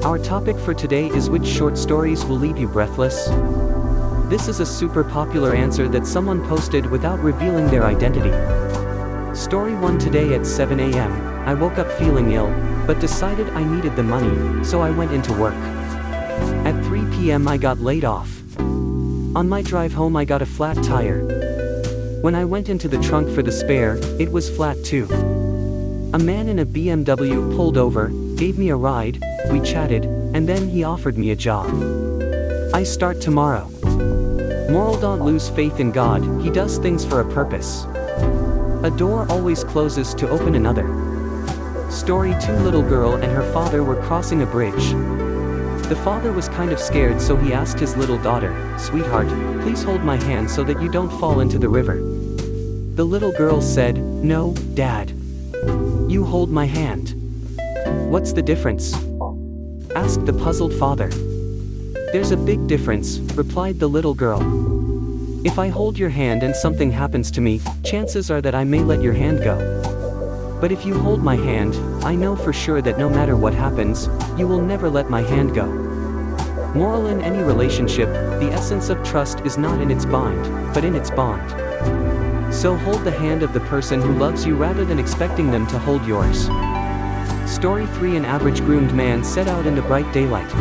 Our topic for today is which short stories will leave you breathless? This is a super popular answer that someone posted without revealing their identity. Story 1. Today at 7 a.m., I woke up feeling ill, but decided I needed the money, so I went into work. At 3 p.m. I got laid off. On my drive home I got a flat tire. When I went into the trunk for the spare, it was flat too. A man in a BMW pulled over, gave me a ride, we chatted, and then he offered me a job. I start tomorrow. Moral: don't lose faith in God, He does things for a purpose. A door always closes to open another. Story 2. Little girl and her father were crossing a bridge. The father was kind of scared, so he asked his little daughter, "Sweetheart, please hold my hand so that you don't fall into the river." The little girl said, "No, Dad. You hold my hand." "What's the difference?" asked the puzzled father. "There's a big difference," replied the little girl. "If I hold your hand and something happens to me, chances are that I may let your hand go. But if you hold my hand, I know for sure that no matter what happens, you will never let my hand go." Moral: in any relationship, the essence of trust is not in its bind, but in its bond. So hold the hand of the person who loves you rather than expecting them to hold yours. Story 3. An average groomed man set out in the bright daylight.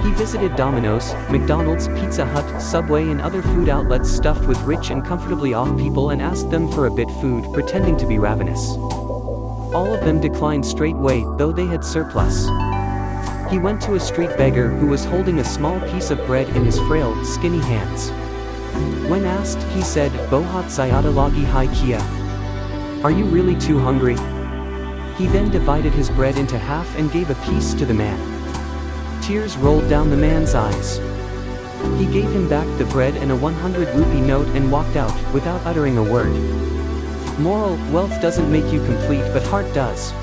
He visited Domino's, McDonald's, Pizza Hut, Subway and other food outlets stuffed with rich and comfortably off people and asked them for a bit food, pretending to be ravenous. All of them declined straightway, though they had surplus. He went to a street beggar who was holding a small piece of bread in his frail, skinny hands. When asked, he said, "Bohat sayata lagi hai kia." "Are you really too hungry?" He then divided his bread into half and gave a piece to the man. Tears rolled down the man's eyes. He gave him back the bread and a 100 rupee note and walked out, without uttering a word. Moral: wealth doesn't make you complete, but heart does.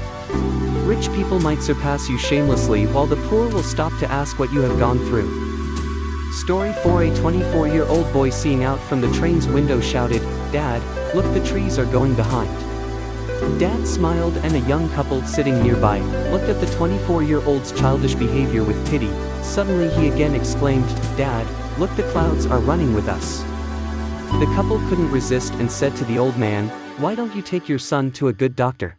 Rich people might surpass you shamelessly, while the poor will stop to ask what you have gone through. Story 4. A 24-year-old boy seeing out from the train's window shouted, "Dad, look, the trees are going behind." Dad smiled, and a young couple sitting nearby looked at the 24-year-old's childish behavior with pity. Suddenly he again exclaimed, "Dad, look, the clouds are running with us." The couple couldn't resist and said to the old man, "Why don't you take your son to a good doctor?"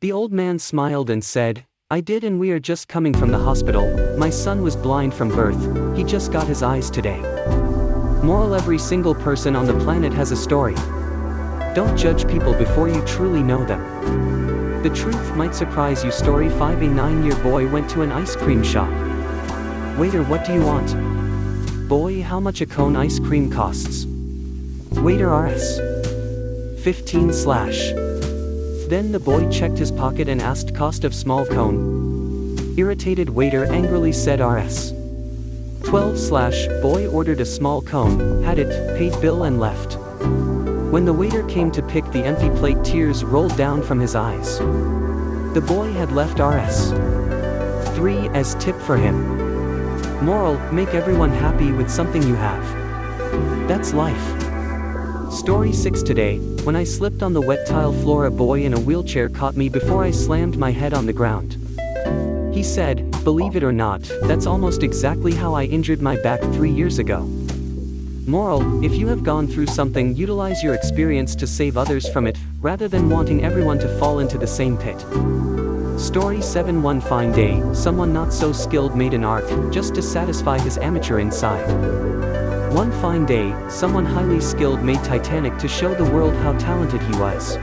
The old man smiled and said, "I did, and we are just coming from the hospital. My son was blind from birth, he just got his eyes today." Moral: every single person on the planet has a story. Don't judge people before you truly know them. The truth might surprise you. Story 5. A 9-year boy went to an ice cream shop. "Waiter, what do you want?" "Boy, how much a cone ice cream costs?" "Waiter, Rs. 15 slash." Then the boy checked his pocket and asked, "Cost of small cone?" Irritated waiter angrily said, "Rs. 12 slash." Boy ordered a small cone, had it, paid bill and left. When the waiter came to pick the empty plate, tears rolled down from his eyes. The boy had left Rs. 3 as tip for him. Moral: make everyone happy with something you have. That's life. Story 6. Today, when I slipped on the wet tile floor, a boy in a wheelchair caught me before I slammed my head on the ground. He said, "Believe it or not, that's almost exactly how I injured my back 3 years ago." Moral: if you have gone through something, utilize your experience to save others from it, rather than wanting everyone to fall into the same pit. Story 7. One fine day, someone not so skilled made an ark, just to satisfy his amateur inside. One fine day, someone highly skilled made Titanic to show the world how talented he was.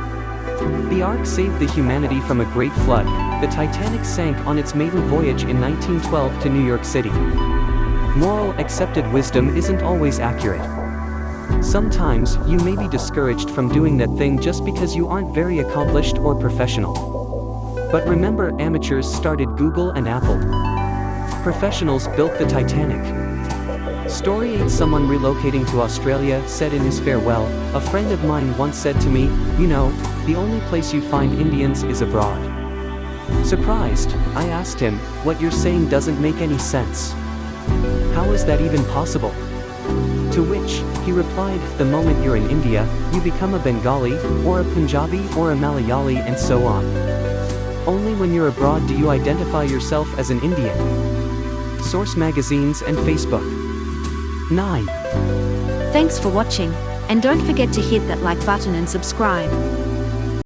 The ark saved the humanity from a great flood. The Titanic sank on its maiden voyage in 1912 to New York City. Moral: accepted wisdom isn't always accurate. Sometimes, you may be discouraged from doing that thing just because you aren't very accomplished or professional. But remember, amateurs started Google and Apple. Professionals built the Titanic. Story 8. Someone relocating to Australia said in his farewell, "A friend of mine once said to me, you know, the only place you find Indians is abroad." Surprised, I asked him, "What you're saying doesn't make any sense. How is that even possible?" To which, he replied, "The moment you're in India, you become a Bengali, or a Punjabi, or a Malayali, and so on." Only when you're abroad do you identify yourself as an Indian. Source magazines and Facebook. 9. Thanks for watching, and don't forget to hit that like button and subscribe.